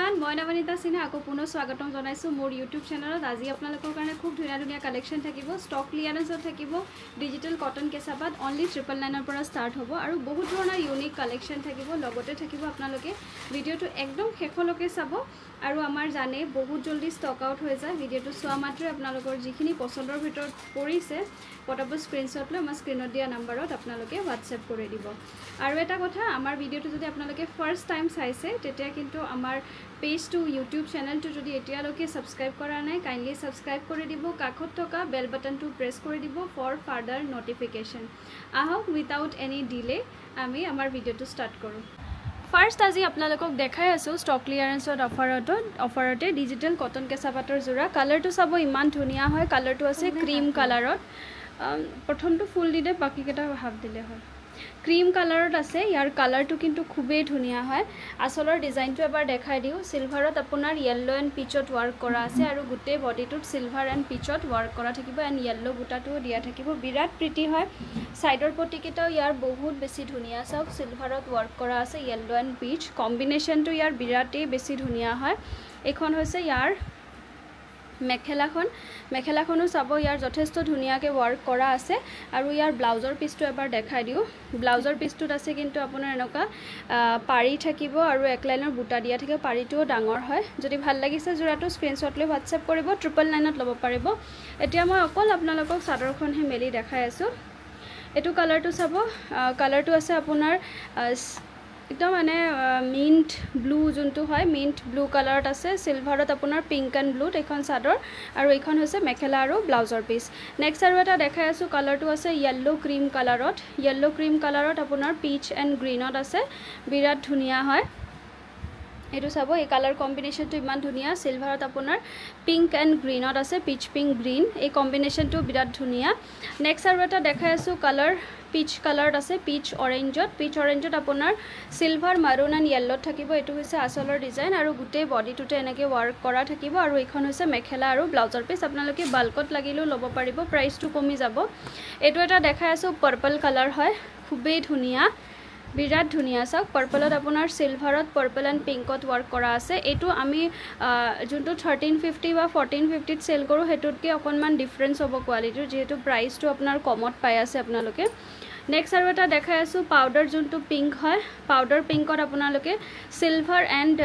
everyone मैं नवनीता सिन्हा आको पुनः स्वागतम जनाइছো मोर यूट्यूब चैनल आज आपनालोকৰ কাৰণে खूब धुनिया कलेक्शन থাকিব स्टक क्लियरेंसत থাকিব डिजिटल कटन केसापात ओनली 999 পৰা स्टार्ट হ'ব আৰু বহুত ধৰণৰ ইউনিক কালেকশন থাকিব লগতে থাকিব আপোনালোকে ভিডিওটো একদম শেষলৈকে চাব আৰু আমাৰ জানে বহুত জলদি স্টক আউট হৈ যায় ভিডিওটো চোৱা মাত্ৰে আপোনালোকৰ যিখিনি পছন্দৰ ভিতৰত পৰিছে পটাপট স্ক্ৰিনশ্বট লৈ আমাৰ স্ক্ৰিনত দিয়া নম্বৰত আপোনালোকে WhatsApp কৰি দিব আৰু এটা কথা আমাৰ ভিডিওটো যদি আপোনালোকে ফাৰ্স্ট টাইম চাইছে তেতিয়া কিন্তু আমাৰ পেজ টু ইউটিউব চেনেলটো যদি এতিয়ালৈকে সাবস্ক্ৰাইব কৰা নাই কাইন্ডলি সাবস্ক্ৰাইব কৰি দিব কাষত থকা বেল বাটনটো প্ৰেছ কৰি দিব ফৰ ফাৰ্দাৰ নটিফিকেশন আহক উইদাউট এনি ডিলে আমি আমাৰ ভিডিওটো স্টাৰ্ট কৰো ফাৰ্স্ট আজি আপোনালোকক দেখাই আছো স্টক ক্লিয়াৰেন্সৰ অফাৰতে ডিজিটাল কটন কেঁচাপাতৰ জোৰা কালাৰটো চাব ইমান ধুনিয়া হয় কালাৰটো আছে ক্ৰীম কালাৰত প্ৰথমটো ফুল দিলে বাকি কেটা হাফ দিলে হয় क्रीम कलरत आसे यार कलरটো কিন্তু খুবই ধুনিয়া হয় আসলৰ ডিজাইনটো এবাৰ দেখাই দিও সিলভাৰত আপোনাৰ ইয়েলো এন্ড পিচত ওয়াৰ্ক কৰা আছে আৰু গুটে বডিটোত সিলভাৰ এন্ড পিচত ওয়াৰ্ক কৰা থাকিব এন্ড ইয়েলো বুটাটো দিয়া থাকিব বিৰাট প্ৰিটি হয় সাইডৰ পটিকেটাও ইয়াৰ বহুত বেছি ধুনিয়া সব সিলভাৰত ওয়াৰ্ক কৰা আছে ইয়েলো এন্ড পিচ কম্বিনেশনটো ইয়াৰ বিৰাটেই বেছি ধুনিয়া হয় এখন হৈছে ইয়াৰ মেখেলাখনো চাব ইয়াৰ যথেষ্ট ধুনিয়াকে ওয়াৰ্ক কৰা আছে আৰু ইয়াৰ ব্লাউজৰ পিচটো এবাৰ দেখাই দিও ব্লাউজৰ পিচটোত আছে কিন্তু আপোনাৰ এনেকা পাৰি থাকিব আৰু এক লাইনৰ বুটা দিয়া থাকে পাৰিটোও ডাঙৰ হয় যদি ভাল লাগিছে জোৰাটো স্ক্ৰিনশ্বট লৈ WhatsApp কৰিব 999ত ল'ব পাৰিব এতিয়া মই অকল আপোনালোকক চাদৰখনহে মেলি দেখাই আছো এটো কালাৰটো চাব কালাৰটো আছে আপোনাৰ एकदम माने मिंट ब्लू जोंटू হয় मिंट ब्लू कलरत আছে সিলভারত আপোনাৰ পিঙ্ক এন্ড ব্লুত এখন চাদৰ আৰু এখন হৈছে মেখেলা আৰু ব্লাউজৰ পিস নেক্সট আৰু এটা দেখাই আছো কালাৰটো আছে येलो ক্ৰীম কালাৰত আপোনাৰ পিচ এন্ড গ্ৰীনত আছে বিৰাট ধুনিয়া হয় এটো চাব এই কালাৰ কম্বিনেশনটো ইমান ধুনিয়া সিলভাৰত আপোনাৰ পিঙ্ক এন্ড গ্ৰীনত আছে পিচ পিঙ্ক গ্ৰীন এই কম্বিনেশনটো বিৰাট ধুনিয়া নেক্সট আৰু এটা দেখাই আছো কালাৰ পিচ কালাৰত আছে পিচ অৰেঞ্জত আপোনাৰ সিলভাৰ মাৰুন এন্ড ইয়েলো থাকিব এটো হৈছে আসলৰ ডিজাইন আৰু গুটে বডিটোতে এনেকে ওয়াৰ্ক কৰা থাকিব আৰু এখন হৈছে মেখেলা আৰু ব্লাউজৰ পিস আপোনালোকে বাল্কত লাগিলেও ল'ব পাৰিব প্ৰাইসটো কমি যাব এটো এটা দেখাই আছো পাৰ্পল কালাৰ হয় খুবেই ধুনিয়া বিৰাট ধুনিয়া সক পাৰ্পলত আপোনাৰ সিলভাৰত পাৰ্পল এন্ড পিঙ্কত ওয়াৰ্ক কৰা আছে এটো আমি যোনটো 1350 বা 1450 ত সেল কৰো হেতুতকে অকনমান ডিফাৰেন্স হ'ব কোৱালিটিৰ যেহেতু প্ৰাইসটো আপোনাৰ কমত পাই আছে আপোনালোকে নেক্সট আৰু এটা দেখাই আছো পাউডাৰ যোনটো পিঙ্ক হয় পাউডাৰ পিঙ্কত আপোনালোকে silver and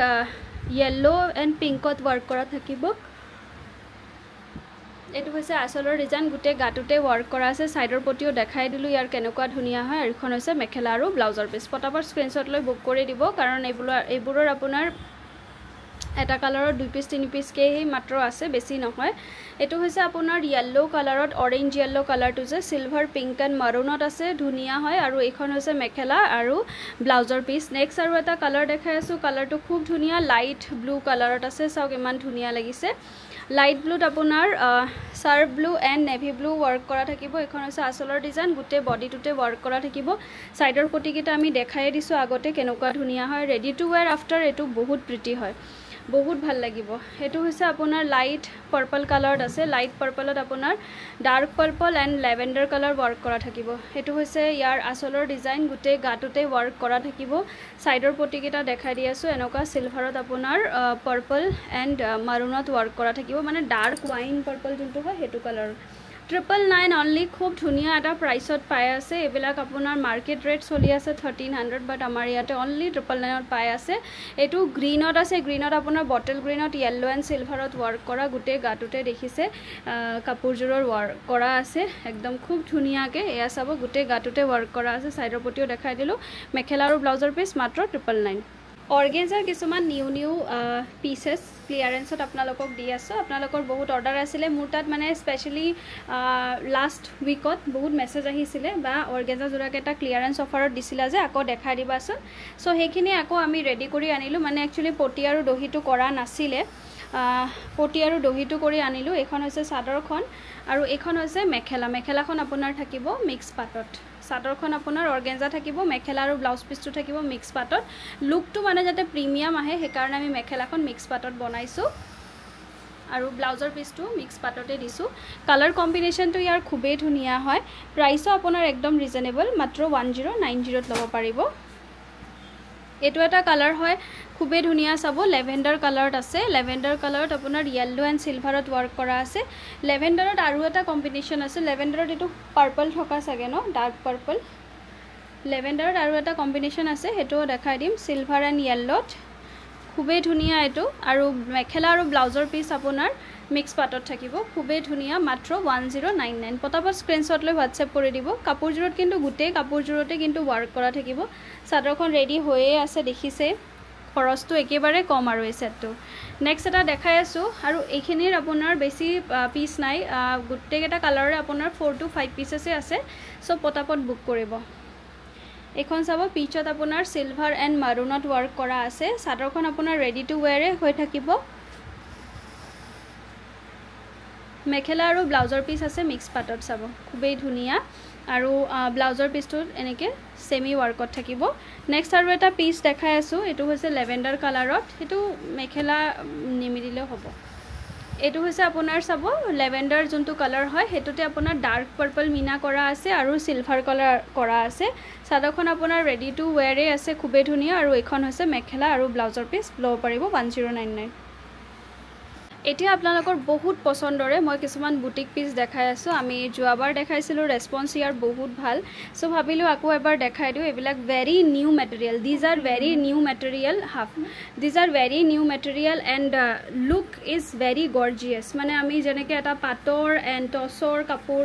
yellow and পিঙ্কত work কৰা থাকিব এটো হৈছে আসলৰ ডিজাইন গুটে গাটুতে ওয়াৰ্ক কৰা আছে সাইডৰ পটিও দেখাই দিলু ইয়াৰ কেনেকুৱা ধুনিয়া হয় আৰু এখন হৈছে মেখেলা আৰু ব্লাউজৰ পিস পটাপট স্ক্ৰিনশ্বট লৈ বুক কৰি দিব কাৰণ এইবোৰৰ আপোনাৰ এটা কালাৰৰ 2 পিস 3 পিস কে হে মাত্ৰ আছে বেছি নহয় এটো হৈছে আপোনাৰ ইয়েলো কালাৰত অৰেঞ্জ ইয়েলো কালাৰটো যে সিলভাৰ পিঙ্ক এন্ড মাৰুনত আছে ধুনিয়া হয় আৰু এখন হৈছে মেখেলা আৰু ব্লাউজৰ পিস নেক্সট আৰু এটা কালাৰ দেখাই আছো কালাৰটো খুব ধুনিয়া লাইট ব্লু কালাৰত আছে চাওক ইমান ধুনিয়া লাগিছে লাইট ব্লুত আপোনাৰ সাৰ্ভ blue and navy blue work কৰা থাকিব এখন হৈছে আসলৰ ডিজাইন গুটে বডিটোতে ওয়াৰ্ক কৰা থাকিব সাইডৰ পটিকেটা আমি দেখাই দিছো আগতে কেনেকুৱা ধুনিয়া হয় ৰেডি টু ওয়্যাৰ আফটাৰ এটো বহুত প্ৰিটি হয় বহুত ভাল লাগিব এটো হৈছে আপোনাৰ লাইট পাৰ্পল কালাৰত আছে লাইট পাৰ্পলত আপোনাৰ dark purple and lavender colour work কৰা থাকিব এটো হৈছে ইয়াৰ আসলৰ ডিজাইন গুটে গাটুতে ওয়াৰ্ক কৰা থাকিব সাইডৰ পটিকেটা দেখাই দি আছো এনেকুৱা সিলভাৰত আপোনাৰ পাৰ্পল এন্ড মাৰুনত ওয়াৰ্ক কৰা থাকিব মানে ডাৰ্ক ওয়াইন পাৰ্পল যোনটো হয় হেতু কালাৰ 999 অনলি খুব ধুনিয়া এটা প্ৰাইসত পাই আছে এবিলাক আপোনাৰ মাৰ্কেট ৰেট চলি আছে 1300 বাট আমাৰ ইয়াতে অনলি 999 ত পাই আছে এটো গ্ৰীনত আছে গ্ৰীনত আপোনাৰ বটল গ্ৰীনত ইয়েলো এন্ড সিলভাৰত ওয়াৰ্ক কৰা গুটে গাটুতে দেখিছে কাপোৰজোৰৰ ওয়াৰ্ক কৰা আছে একদম খুব ধুনিয়াকে এয়া চাব গুটে গাটুতে ওয়াৰ্ক কৰা আছে সাইডৰ পটিও দেখাই দিলো মেখেলা আৰু ব্লাউজৰ পিস মাত্ৰ 999 অৰ্গেঞ্জাৰ কিছুমান নিউ পিসেস ক্লিয়াৰেন্সত আপোনালোকক দি আছো আপোনালোকৰ বহুত অৰ্ডাৰ আছিল মোৰ তাত মানে স্পেশালি লাষ্ট উইকত বহুত মেসেজ আহিছিলে বা অৰ্গেঞ্জা জোৰাকেটা ক্লিয়াৰেন্স অফাৰত দিছিলা যে আকৌ দেখাই দিবাচোন সো হেখিনি আকৌ আমি ৰেডি কৰি আনিলো মানে একচুয়ালি পটি আৰু দহিটো কৰা নাছিলে পটি আৰু দহিটো কৰি আনিলো এখন হৈছে চাদৰখন আৰু এখন হৈছে মেখেলাখন আপোনাৰ থাকিব মিক্স পাটত চাদৰখন আপোনাৰ অৰ্গেঞ্জা থাকিব মেখেলা আৰু ব্লাউজ পিসটো থাকিব মিক্স পাটত লুকটো মানে যাতে প্ৰিমিয়াম আহে হে কাৰণে আমি মেখেলাখন মিক্স পাটত বনাইছো আৰু ব্লাউজৰ পিসটো মিক্স পাটতে দিছো কালাৰ কম্বিনেশনটো ইয়াৰ খুবেই ধুনিয়া হয় প্ৰাইসও আপোনাৰ একদম ৰিজনেবল মাত্ৰ 1090 ত ল'ব পাৰিব এইটো এটা কালাৰ হয় খুবেই ধুনীয়া চাব লেভেণ্ডাৰ কালাৰত আছে লেভেণ্ডাৰ কালাৰত আপোনাৰ য়েল্লো এণ্ড চিলভাৰত ৱৰ্ক কৰা আছে লেভেণ্ডাৰত আৰু এটা কম্বিনেশ্যন আছে লেভেণ্ডাৰত এইটো পাৰ্পল থকা চাগে ন ডাৰ্ক পাৰ্পল লেভেণ্ডাৰত আৰু এটা কম্বিনেশ্যন আছে সেইটোও দেখাই দিম চিলভাৰ এণ্ড য়েল্লোত খুবেই ধুনীয়া এইটো আৰু মেখেলা আৰু ব্লাউজৰ পিচ আপোনাৰ মিক্স পাটত থাকিব খুবেই ধুনীয়া মাত্ৰ 1099 পটাপট স্ক্ৰীনশ্বট লৈ হোৱাটছএপ কৰি দিব কাপোৰযোৰত কিন্তু গোটেই কাপোৰযোৰতে কিন্তু ৱৰ্ক কৰা থাকিব চাদৰখন ৰেডি হৈয়ে আছে দেখিছে খৰচটো একেবাৰে কম আৰু এই সেটটো নেক্সট এটা দেখাই আছো আৰু এইখিনিৰ আপোনাৰ বেছি পিচ নাই গোটেইকেইটা কালাৰৰে আপোনাৰ 4 to 5 পিচেছে আছে সো পটাপট বুক কৰিব এখন চাব পিচত আপোনাৰ সিলভাৰ এণ্ড মাৰুনত ৱৰ্ক কৰা আছে চাদৰখন আপোনাৰ ৰেডি টু ওয়্যাৰে হৈ থাকিব মেখেলা আৰু ব্লাউজৰ পিচ আছে মিক্স পাটত চাব খুবেই ধুনীয়া আৰু ব্লাউজৰ পিচটো এনেকে সেমি ৱৰ্কত থাকিব নেক্সট আৰু এটা পিচ দেখাই আছো এটো হৈছে লেভেণ্ডাৰ কালাৰত এটো মেখেলা নিমিলিলে হ'ব এটো হৈছে আপোনাৰ চাব লেভেণ্ডাৰ যোনটো কালাৰ হয় হেতুতে আপোনাৰ ডাৰ্ক পাৰ্পল মিনা কৰা আছে আৰু সিলভাৰ কালাৰ কৰা আছে সাদাখন আপোনাৰ ৰেডি টু ওয়্যাৰে আছে খুবেই ধুনীয়া আৰু এখন হৈছে মেখেলা আৰু ব্লাউজৰ পিচ ল'ব পাৰিব 1099 এতিয়া আপোনালোকৰ বহুত পছন্দৰে মই কিছুমান বুটিক পিচ দেখাই আছো আমি যোৱাবাৰ দেখাইছিলো ৰেসপন্স ইয়াৰ বহুত ভাল সো ভাবিলো আকৌ এবাৰ দেখাই দিও এবিলাক very new material these are very new material these are very new material and look is very gorgeous মানে আমি যেনেকৈ এটা পাটৰ এণ্ড টছৰ কাপোৰ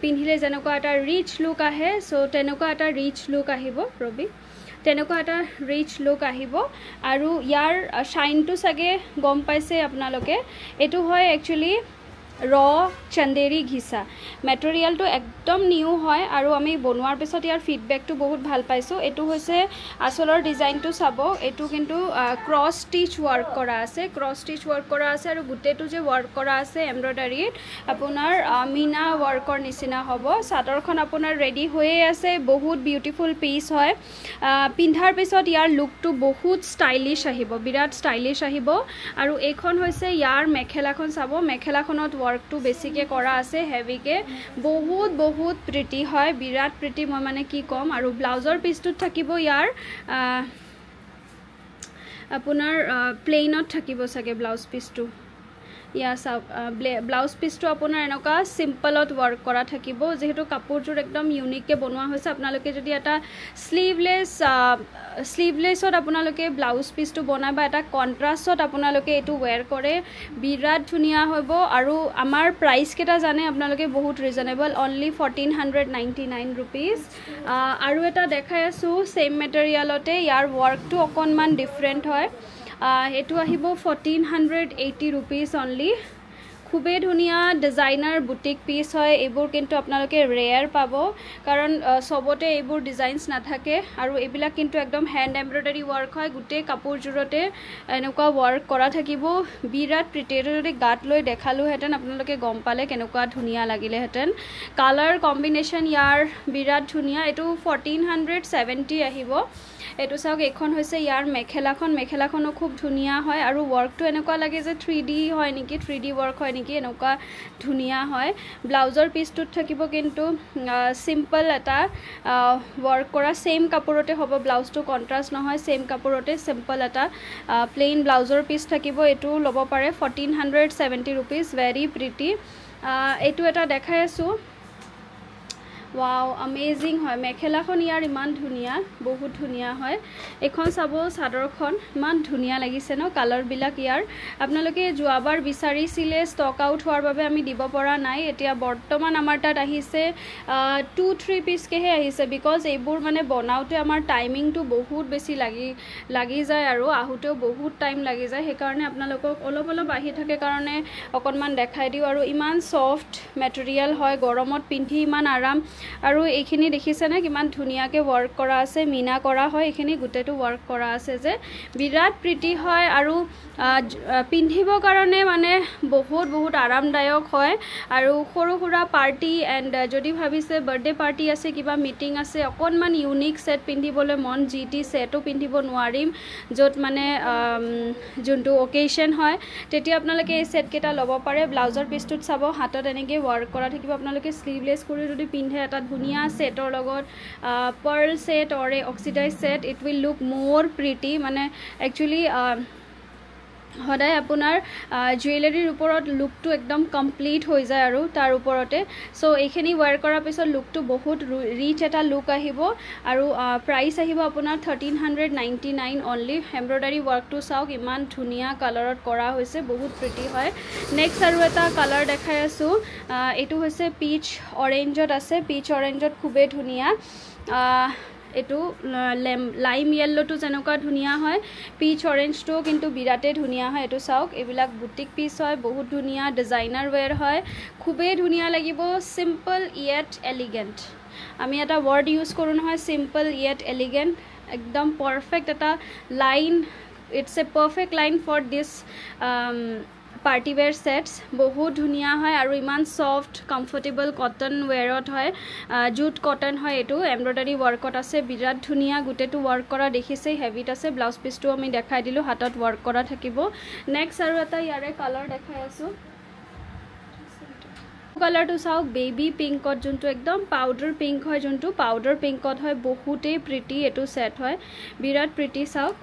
পিন্ধিলে যেনেকুৱা এটা ৰিচ লুক আহে সো তেনেকুৱা এটা ৰিচ লুক আহিব ৰবি তেনেকুৱা এটা ৰিচ লুক আহিব আৰু ইয়াৰ শাইনটো সাগে গম পাইছে আপোনালোকে এটো হয় একচুয়ালি ৰ চন্দেৰী ঘিসা মেটেৰিয়েলটো একদম নিউ হয় আৰু আমি বনোৱাৰ পিছত ইয়াৰ ফিডবেকটো বহুত ভাল পাইছো এটো হৈছে আসলৰ ডিজাইনটো চাব এটো কিন্তু ক্ৰস ষ্টিচ ৱৰ্ক কৰা আছে আৰু গুটেটো যে ৱৰ্ক কৰা আছে এমব্ৰয়ডাৰীত আপোনাৰ মিনা ৱৰ্কৰ নিচিনা হ'ব চাদৰখন আপোনাৰ ৰেডি হৈয়ে আছে বহুত বিউটিফুল পিচ হয় পিন্ধাৰ পিছত ইয়াৰ লুকটো বহুত ষ্টাইলিশ আহিব বিৰাট ষ্টাইলিশ আহিব আৰু এইখন হৈছে ইয়াৰ মেখেলাখন চাব মেখেলাখনত ৱৰ্কটো বেছিকে কৰা আছে হেভিকে বহুত প্ৰিটি হয় বিৰাট প্ৰিটি মই মানে কি কম আৰু ব্লাউজৰ পিচটোত থাকিব ইয়াৰ আপোনাৰ প্লেইনত থাকিব সাগে ব্লাউজ পিচটো ইয়া ব্লাউজ পিচটো আপোনাৰ এনেকা সিম্পলত ৱৰ্ক কৰা থাকিব যেহেতু কাপোৰজোৰ একদম ইউনিককে বনোৱা হৈছে আপোনালোকে যদি এটা স্লিভলেছত আপোনালোকে ব্লাউজ পিচটো বনাই বা এটা কন্ট্ৰাষ্টত আপোনালোকে এটো ওয়্যাৰ কৰে বিৰাট ধুনীয়া হ'ব আৰু আমাৰ প্ৰাইস কেটা জানে আপোনালোকে বহুত ৰিজনেবল অনলি 1499 रुपीस আৰু এটা দেখাই আছো সেম মেটেৰিয়েলতে ইয়াৰ ৱৰ্কটো অকনমান ডিফাৰেন্ট হয় এটো আহিব 1480 रुपीस অনলি খুবেই ধুনীয়া ডিজাইনাৰ বুটিক পিচ হয় এইবোৰ কিন্তু আপোনালোকে ৰেয়াৰ পাব কাৰণ সবতে এইবোৰ ডিজাইনস নাথাকে আৰু এইবিলাক কিন্তু একদম হ্যান্ড এমব্ৰয়ডাৰী ৱৰ্ক হয় গোটেই কাপোৰজোৰতে এনেকুৱা ৱৰ্ক কৰা থাকিব বিৰাট প্ৰিটেড যদি গাত লৈ দেখালো হেতেন আপোনালোকে গম পালে কেনেকুৱা ধুনীয়া লাগিলে হেতেন কালাৰ কম্বিনেশ্যন ইয়াৰ বিৰাট ধুনীয়া এটো 1470 আহিব এটো চাওক এখন হৈছে ইয়াৰ মেখেলাখনো খুব ধুনীয়া হয় আৰু ৱৰ্কটো এনেকুৱা লাগে যে 3D হয় নেকি 3D ৱৰ্ক হয় নেকি এনেকুৱা ধুনীয়া হয় ব্লাউজৰ পিচটোত থাকিব কিন্তু সিম্পল এটা ৱৰ্ক কৰা সেম কাপোৰতে হ'ব ব্লাউজটো কন্ট্ৰাষ্ট নহয় সেম কাপোৰতে সিম্পল এটা প্লেন ব্লাউজৰ পিচ থাকিব এটো ল'ব পাৰে 1470 रुपीस ভেৰি প্ৰিটি এটো এটা দেখাই আছো वाव अमेजिंग হয় মেখেলাখন ইয়াৰ ইমান ধুনিয়া বহুত ধুনিয়া হয় এখন চাব চাদৰখন ইমান ধুনিয়া লাগিছে ন কালাৰ বিলাক ইয়াৰ আপোনালোকে যোৱাবাৰ বিচাৰিছিলে ষ্টক আউট হোৱাৰ বাবে আমি দিব পৰা নাই এতিয়া বৰ্তমান আমাৰ তাত আহিছে 2-3 পিস কেহে আহিছে বিকজ এইবোৰ মানে বনাওতে আমাৰ টাইমিংটো বহুত বেছি লাগি যায় আৰু আহুতেও বহুত টাইম লাগি যায় সেই কাৰণে আপোনালোকক অলপ আহি থাকে কাৰণে অকনমান দেখাই দিও আৰু ইমান সফট মেটেৰিয়েল হয় গৰমত পিন্ধি ইমান আৰাম আৰু এইখিনি দেখিছে না কিমান ধুনিয়াকে ৱৰ্ক কৰা আছে মিনা কৰা হয় এইখিনি গুটেটো ৱৰ্ক কৰা আছে যে বিৰাট প্ৰিটি হয় আৰু পিন্ধিব কাৰণে মানে বহুত আৰামদায়ক হয় আৰু সৰু পাৰ্টি এণ্ড যদি ভাবিছে বাৰ্থডে পাৰ্টি আছে কিবা মিটিং আছে অকনমান ইউনিক সেট পিন্ধিবলৈ মন জিটি সেটো পিন্ধিব নোৱাৰিম যত মানে যোনটো অকেশন হয় তেতিয়া আপোনালোকে এই সেট কেটা ল'ব পাৰে ব্লাউজৰ পিচটোত চাব হাতত এনেকৈ ৱৰ্ক কৰা থাকিব আপোনালোকে স্লিভলেছ কৰি যদি পিন্ধে এটা ধুনীয়া সেটৰ লগত pearl set or oxidise set it will look more pretty মানে একচুৱেলি সদায় আপোনাৰ জুৱেলাৰীৰ ওপৰত লুকটো একদম কমপ্লিট হৈ যায় আৰু তাৰ ওপৰতে সো এইখিনি ওয়্যাৰ কৰাৰ পিছত লুকটো বহুত ৰিচ এটা লুক আহিব আৰু প্ৰাইস আহিব আপোনাৰ 1399 অনলি এমব্ৰয়ডাৰী ওয়াৰ্কটো চাওক ইমান ধুনীয়া কালাৰত কৰা হৈছে বহুত প্ৰিটি হয় নেক্সট আৰু এটা কালাৰ দেখাই আছো এটো হৈছে পিচ অৰেঞ্জত আছে পিচ অৰেঞ্জত খুবে ধুনীয়া এটো লাইম ইয়েল্লোটো যেনেকুৱা ধুনীয়া হয় পিচ অৰেঞ্জটো কিন্তু বিৰাটে ধুনীয়া হয় এটো চাওক এবিলাক বুটিক পিচ হয় বহুত ধুনীয়া ডিজাইনাৰ ওয়্যাৰ হয় খুবে ধুনীয়া লাগিব সিম্পল ইয়েট এলিগেন্ট আমি এটা ওয়াৰ্ড ইউজ কৰো নহয় সিম্পল ইয়েট এলিগেন্ট একদম পারফেক্ট এটা line it's a perfect line for this party wear sets বহুত ধুনীয়া হয় আৰু ইমান সফট কমফৰ্টেবল কটন ওয়্যাৰত হয় জুট কটন হয় এটো এমব্ৰয়ডাৰী ওয়াৰ্কত আছে বিৰাট ধুনীয়া গুটেটো ওয়াৰ্ক কৰা দেখিছে হেভিত আছে ব্লাউজ পিসটো আমি দেখাই দিলো হাতত ওয়াৰ্ক কৰা থাকিব নেক্সট আৰু এটা ইয়াৰে কালাৰ দেখাই আছো কালাৰটো চাওক বেবি পিংকত যোনটো একদম পাউডাৰ পিংক হয় যোনটো পাউডাৰ পিংকত হয় বহুতেই প্ৰিটি এটো সেট হয় বিৰাট প্ৰিটি চাওক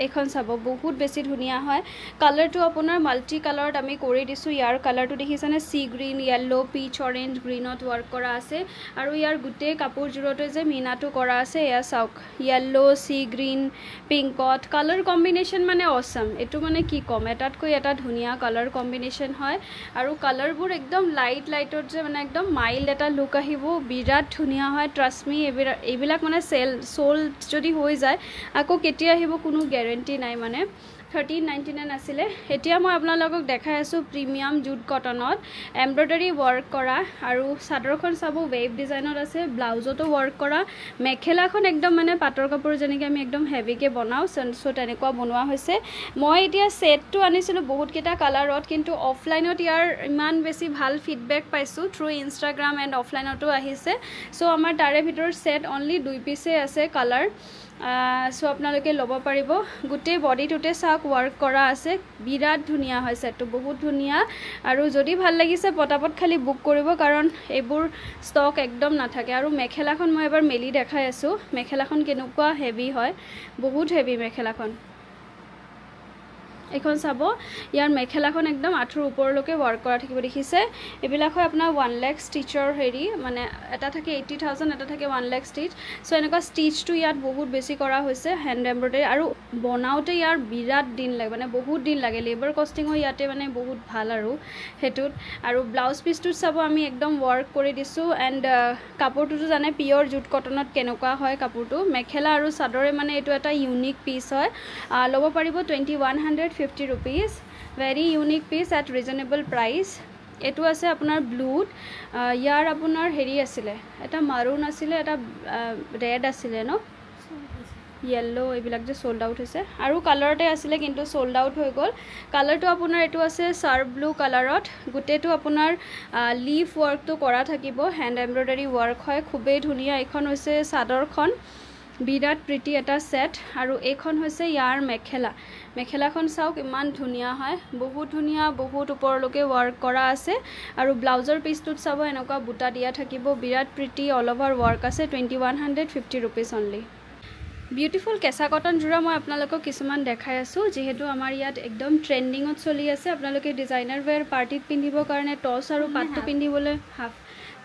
এখন চাব বহুত বেছি ধুনীয়া হয় কালাৰটো আপোনাৰ মাল্টি কালাৰত আমি কৰি দিছো ইয়াৰ কালাৰটো দেখিছানে see green yellow peach orange গ্ৰীনত ওয়াৰ্ক কৰা আছে আৰু ইয়াৰ গুটে কাপোৰজোৰতে যে মিনাটো কৰা আছে এয়া চাওক ইয়েলো সি গ্ৰীন পিংকত কালাৰ কম্বিনেশন মানে অসম এটো মানে কি কম এটাতকৈ এটা ধুনীয়া কালাৰ কম্বিনেশন হয় আৰু কালাৰবোৰ একদম লাইটৰ যে মানে একদম মাইল্ড এটা লুক আহিব বিৰাট ধুনীয়া হয় ট্ৰাষ্ট মি এইবিলাক মানে সোল যদি হৈ যায় আকৌ কেতিয়া আহিব কোনো গ্যাৰান্টি নাই মানে 1399 আছিলে এতিয়া মই আপোনালোকক দেখাই আছো প্ৰিমিয়াম জুট কটনত এমব্ৰয়ডাৰী ওয়াৰ্ক কৰা আৰু সাদৰখন চাব ৱেভ ডিজাইনত আছে ব্লাউজতো ওয়াৰ্ক কৰা মেখেলাখন একদম মানে পাটৰ কাপোৰ যেনেকৈ আমি একদম হেভিকে বনাও সো তেনেকুৱা বনোৱা হৈছে মই এতিয়া সেটটো আনিছিলো বহুত কেটা কালাৰত কিন্তু অফলাইনত ইয়াৰ ইমান বেছি ভাল ফিডব্যাক পাইছো থ্ৰু ইনষ্টাগ্ৰাম এণ্ড অফলাইনতো আহিছে সো আমাৰ তাৰে ভিতৰ সেট অনলি 2 পিসে আছে কালাৰ সো আপোনালোকে লব পাৰিব গুটে বডিটোতে সাক ওয়াৰ্ক কৰা আছে বিৰাট ধুনীয়া হয় সেটটো বহুত ধুনীয়া আৰু যদি ভাল লাগিছে পটাপট খালি বুক কৰিব কাৰণ এবোৰ ষ্টক একদম নাথাকে আৰু মেখেলাখন মই এবাৰ মেলি দেখাই আছো মেখেলাখন কেনেকুৱা হেভি হয় বহুত হেভি মেখেলাখন এখন চাব ইয়াৰ মেখেলাখন একদম আঠুৰ ওপৰলৈকে ওয়াৰ্ক কৰা থাকিব দেখিছে এবিলাক হয় আপোনাৰ 1 লাখ ষ্টিচৰ হেৰি মানে এটা থাকে 80000 এটা থাকে 1 লাখ ষ্টিচ সো এনেকুৱা ষ্টিচটো ইয়াত বহুত বেছি কৰা হৈছে হ্যান্ড এমব্ৰয়ডাৰী আৰু বনাওতে ইয়াৰ বিৰাট দিন লাগে মানে বহুত দিন লাগে লেবাৰ কষ্টিংও ইয়াতে মানে বহুত ভাল আৰু হেতুত আৰু ব্লাউজ পিসটো চাব আমি একদম ওয়াৰ্ক কৰি দিছো এন্ড কাপোৰটো জানে পিওৰ জুট কটনত কেনেকুৱা হয় কাপোৰটো মেখেলা আৰু সাদৰে মানে এটো এটা ইউনিক পিস হয় লব পাৰিব 2150 rupees very unique piece at reasonable price এটো আছে আপোনাৰ ব্লুত ইয়াৰ আপোনাৰ হেৰি আছিল এটা মাৰুন আছিল এটা ৰেড আছিল ন yellow এইবিলাক যে সোল্ড আউট হৈছে আৰু কালাৰতে আছিল কিন্তু সোল্ড আউট হৈ গল কালাৰটো আপোনাৰ এটো আছে সাৰ্ভ ব্লু কালাৰত গুটেটো আপোনাৰ লিফ ওয়াৰ্কটো কৰা থাকিব হ্যান্ড এমব্ৰয়ডাৰী ওয়াৰ্ক হয় খুবে ধুনীয়া এখন হৈছে সাদৰখন বিৰাট প্ৰিটি এটা সেট আৰু এইখন হৈছে ইয়াৰ মেখেলাখন চাওক ইমান ধুনীয়া হয় বহুত ধুনীয়া বহুত ওপৰলৈকে ওয়াৰ্ক কৰা আছে আৰু ব্লাউজৰ পিসটোত চাব এনেকুৱা বুটা দিয়া থাকিব বিৰাট প্ৰিটি অল ওভাৰ ওয়াৰ্ক আছে 2150 rupees only বিউটিফুল কেঁচা কটন জোৰা মই আপোনালোকক কিছুমান দেখাই আছো যেহেতু আমাৰ ইয়াত একদম ট্ৰেন্ডিংত চলি আছে আপোনালোকে ডিজাইনাৰ ওয়্যাৰ পাৰ্টিত পিন্ধিবৰ কাৰণে টস আৰু পাটটো পিন্ধিবলৈ হাফ